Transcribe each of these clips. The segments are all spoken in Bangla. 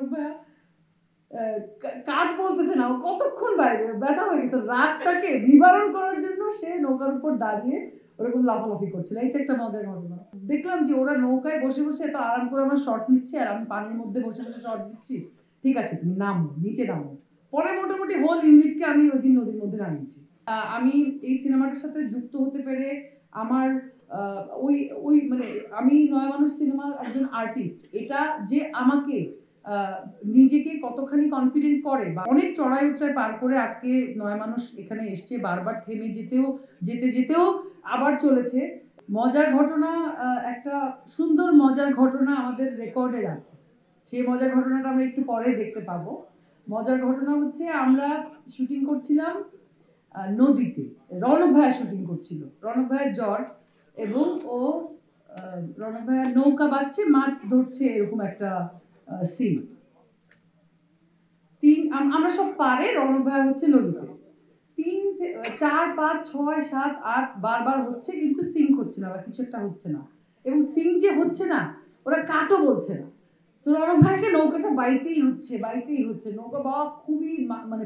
রনক ভাইয়া কাঠ বলতেছে না, কতক্ষণ বাইরে ব্যথা হয়ে গেছে, রাগটাকে নিবারণ করার জন্য সে নৌকার উপর দাঁড়িয়ে ওরকম লাফালাফি করছিল। এইটা একটা মজার ঘটনা। দেখলাম যে ওরা নৌকায় বসে বসে এত আরাম করে আমার শর্ট নিচ্ছে আর আমি পানির মধ্যে বসে বসে শর্ট দিচ্ছি। ঠিক আছে তুমি নামো, নিচে নামো। পরে মোটামুটি হোল ইউনিটকে আমি ওই দিন নদীর মধ্যে নামিয়েছি। আমি এই সিনেমাটার সাথে যুক্ত হতে পেরে আমার ওই ওই মানে আমি নয় মানুষ সিনেমার একজন আর্টিস্ট, এটা যে আমাকে নিজেকে কতখানি কনফিডেন্ট করে বা অনেক চড়াই উতরাই পার করে আজকে নয় মানুষ এখানে এসছে, বারবার থেমে যেতেও আবার চলেছে। মজার ঘটনা, একটা সুন্দর মজার ঘটনা আমাদের রেকর্ডের আছে। সেই মজার ঘটনাটা আমরা একটু পরে দেখতে পাবো। মজার ঘটনা হচ্ছে আমরা শুটিং করছিলাম নদীতে, রনক ভাইয়া শুটিং করছিল। রনক ভাইয়ের জ্বর এবং ও রনক ভাইয়া নৌকা বাচ্ছে, মাছ ধরছে, এরকম একটা সিন। আমরা সব পারে, রনক ভাইয়া হচ্ছে নদীতে। 3, 4, 5, 6, 7, 8 বারবার হচ্ছে, কিন্তু সিঙ্ক হচ্ছে না বা কিছু একটা হচ্ছে না। এবং সিঙ্ক যে হচ্ছে না, ওরা কাটও বলছে না। সো রনক ভাইকে নৌকাটা বাইতেই হচ্ছে। নৌকা বাওয়া খুবই মানে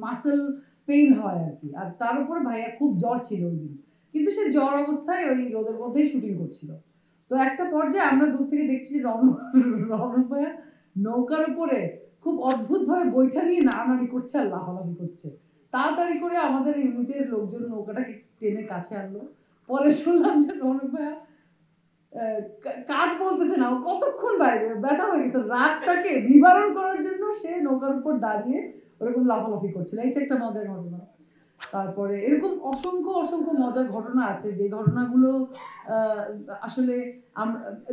মাসেল পেইন হয় আর কি। আর তার উপরে ভাইয়া খুব জ্বর ছিল ওই দিন, কিন্তু সে জ্বর অবস্থায় ওই রোদের মধ্যেই শুটিং করছিল। তো একটা পর্যায়ে আমরা দূর থেকে দেখছি যে রনক ভাইয়া নৌকার উপরে খুব অদ্ভুতভাবে বৈঠা নিয়ে নাড়ানাড়ি করছে আর লাফালাফি করছে। তাড়াতাড়ি করে আমাদের ইউনিটের লোকজন নৌকাটাকে টেনে কাছে আনলো। পরে শুনলাম যে রনক ভাইয়া কাঠ বলতেছে না, কতক্ষণ বাইরে ব্যথা হয়ে গেছে, রাগটাকে নিবারণ করার জন্য সে নৌকার উপর দাঁড়িয়ে ওরকম লাফালাফি করছিল। এইটা একটা মজার ঘটনা। তারপরে এরকম অসংখ্য মজার ঘটনা আছে, যে ঘটনাগুলো আসলে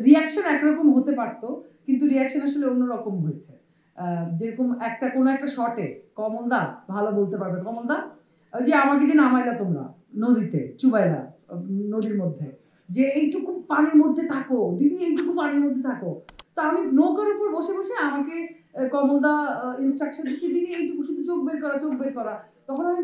রিয়াকশন একরকম হতে পারতো, কিন্তু রিয়াকশন আসলে অন্যরকম হয়েছে। যেরকম কোনো একটা শটে কমলদা ভালো বলতে পারবে, কমলদা যে আমাকে যে নামাইলা তোমরা নদীতে, চুবাইলা নদীর মধ্যে, যে এইটুকু পানির মধ্যে থাকো দিদি, এইটুকু পানির মধ্যে থাকো। তো আমি নৌকার উপর বসে বসে আমাকে কমলদা ইনস্ট্রাকশন দিচ্ছি, দিদি এইটুকু শুধু চোখ বের করা। তখন আমি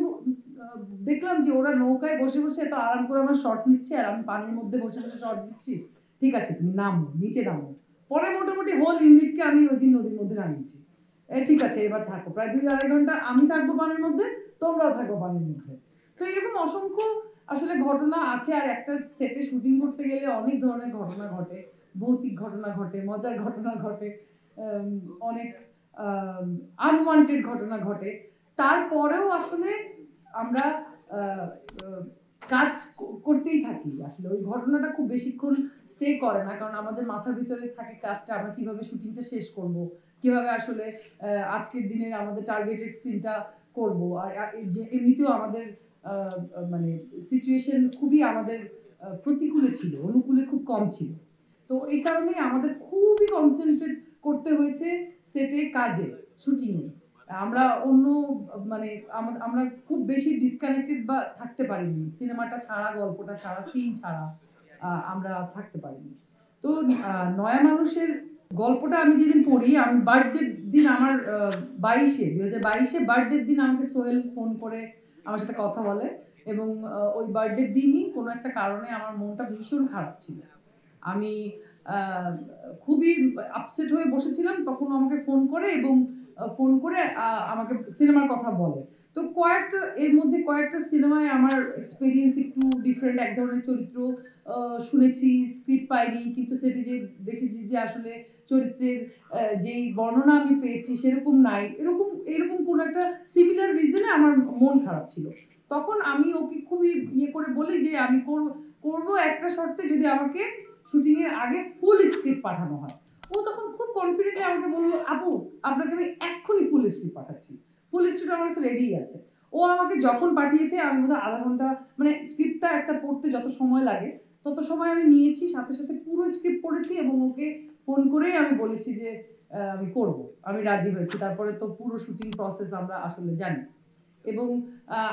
দেখলাম যে ওরা নৌকায় বসে বসে এত আরাম করে আমার শর্ট নিচ্ছে আর আমি পানির মধ্যে বসে বসে শর্ট দিচ্ছি। ঠিক আছে তুমি নামো, নিচে নামো। পরে মোটামুটি হোল ইউনিটকে আমি ওই দিন নদীর মধ্যে নামিয়েছি। ঠিক আছে এবার থাকো, প্রায় 2-2.5 ঘন্টা আমি থাকবো পানির মধ্যে, তোমরাও থাকবো পানির মধ্যে। তো এরকম অসংখ্য আসলে ঘটনা আছে। আর একটা সেটে শুটিং করতে গেলে অনেক ধরনের ঘটনা ঘটে, ভৌতিক ঘটনা ঘটে, মজার ঘটনা ঘটে, অনেক আনওয়ান্টেড ঘটনা ঘটে। তারপরেও আসলে আমরা কাজ করতেই থাকি। আসলে ওই ঘটনাটা খুব বেশিক্ষণ স্টে করে না, কারণ আমাদের মাথার ভিতরে থাকে কাজটা আমরা কিভাবে শুটিংটা শেষ করব, কিভাবে আসলে আজকের দিনের আমাদের টার্গেটেড সিনটা করব। আর যে এমনিতেও আমাদের মানে সিচুয়েশন খুবই আমাদের প্রতিকূলে ছিল, অনুকূলে খুব কম ছিল। তো এই কারণেই আমাদের খুবই কনসেন্ট্রেট করতে হয়েছে সেটে, কাজে, শুটিংয়ে। আমরা মানে আমরা খুব বেশি ডিসকানেক্টেড বা থাকতে পারিনি, সিনেমাটা ছাড়া, গল্পটা ছাড়া, সিন ছাড়া আমরা থাকতে পারিনি। তো নয়া মানুষের গল্পটা আমি যেদিন পড়ি, আমি বার্থডের দিন, আমার 2022 বার্থডের দিন আমাকে সোহেল ফোন করে আমার সাথে কথা বলে, এবং ওই বার্থডের দিনই কোনো একটা কারণে আমার মনটা ভীষণ খারাপ ছিল। আমি খুবই আপসেট হয়ে বসেছিলাম, তখন আমাকে ফোন করে আমাকে সিনেমার কথা বলে। তো এর মধ্যে কয়েকটা সিনেমায় আমার এক্সপিরিয়েন্স একটু ডিফারেন্ট, এক ধরনের চরিত্র শুনেছি, স্ক্রিপ্ট পাইনি, কিন্তু সেটি যে দেখেছি যে আসলে চরিত্রের যেই বর্ণনা আমি পেয়েছি সেরকম নাই, এরকম কোনো একটা সিমিলার রিজনে আমার মন খারাপ ছিল। তখন আমি ওকে খুবই করে বলি যে আমি করবো একটা শর্তে, যদি আমাকে শুটিংয়ের আগে ফুল স্ক্রিপ্ট পাঠানো হয়। ও তখন খুব কনফিডেন্টলি আমাকে বললো, আপু আপনাকে আমি এক্ষুনি ফুল স্ক্রিপ্ট পাঠাচ্ছি, ফুল স্ক্রিপ্ট আমার কাছে রেডিই আছে। ও আমাকে যখন পাঠিয়েছে আমি বোধহয় আধা ঘন্টা, মানে স্ক্রিপ্টটা একটা পড়তে যত সময় লাগে তত সময় আমি নিয়েছি, সাথে সাথে পুরো স্ক্রিপ্ট পড়েছি এবং ওকে ফোন করেই আমি বলেছি যে আমি করব, আমি রাজি হয়েছি। তারপরে তো পুরো শুটিং প্রসেস আমরা আসলে জানি। এবং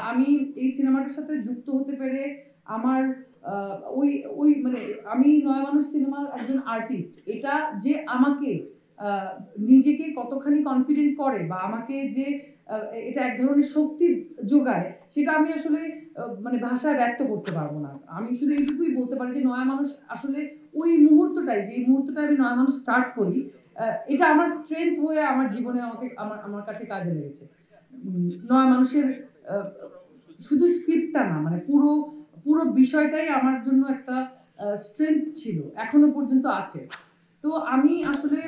আমি এই সিনেমাটার সাথে যুক্ত হতে পেরে আমার মানে আমি নয় মানুষ সিনেমার একজন আর্টিস্ট, এটা যে আমাকে নিজেকে কতখানি কনফিডেন্ট করে বা আমাকে যে এটা এক ধরনের শক্তি যোগায়, সেটা আমি আসলে মানে ভাষায় ব্যক্ত করতে পারবো না। আমি শুধু এইটুকুই বলতে পারি যে নয়া মানুষ আসলে ওই মুহূর্তটাই, যে মুহূর্তটা আমি নয়া মানুষ স্টার্ট করি, এটা আমার স্ট্রেংথ হয়ে আমার জীবনে আমার কাছে কাজে লেগেছে। নয় মানুষের শুধু স্ক্রিপ্টটা না, মানে পুরো পুরো বিষয়টাই আমার জন্য একটা স্ট্রেংথ ছিল, এখনো পর্যন্ত আছে। তো আমি আসলে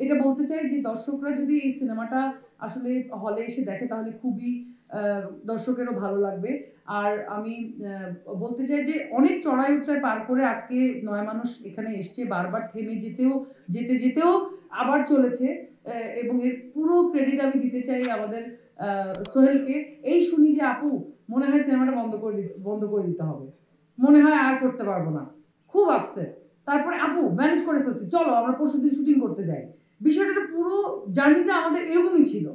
এটা বলতে চাই যে দর্শকরা যদি এই সিনেমাটা আসলে হলে এসে দেখে তাহলে খুবই দর্শকেরও ভালো লাগবে। আর আমি বলতে চাই যে অনেক চড়াই উতরাই পার করে আজকে নয় মানুষ এখানে এসছে, বারবার থেমে যেতেও আবার চলেছে। এবং এর পুরো ক্রেডিট আমি দিতে চাই আমাদের সোহেলকে। এই শুনি যে আপু মনে হয় সিনেমাটা বন্ধ করে দিতে হবে, মনে হয় আর করতে পারবো না, খুব আপসেট। তারপরে আপু ম্যানেজ করে ফেলছি, চলো আমরা পরশুদিন শুটিং করতে যাই। বিষয়টা পুরো জার্নিটা আমাদের এরকমই ছিল।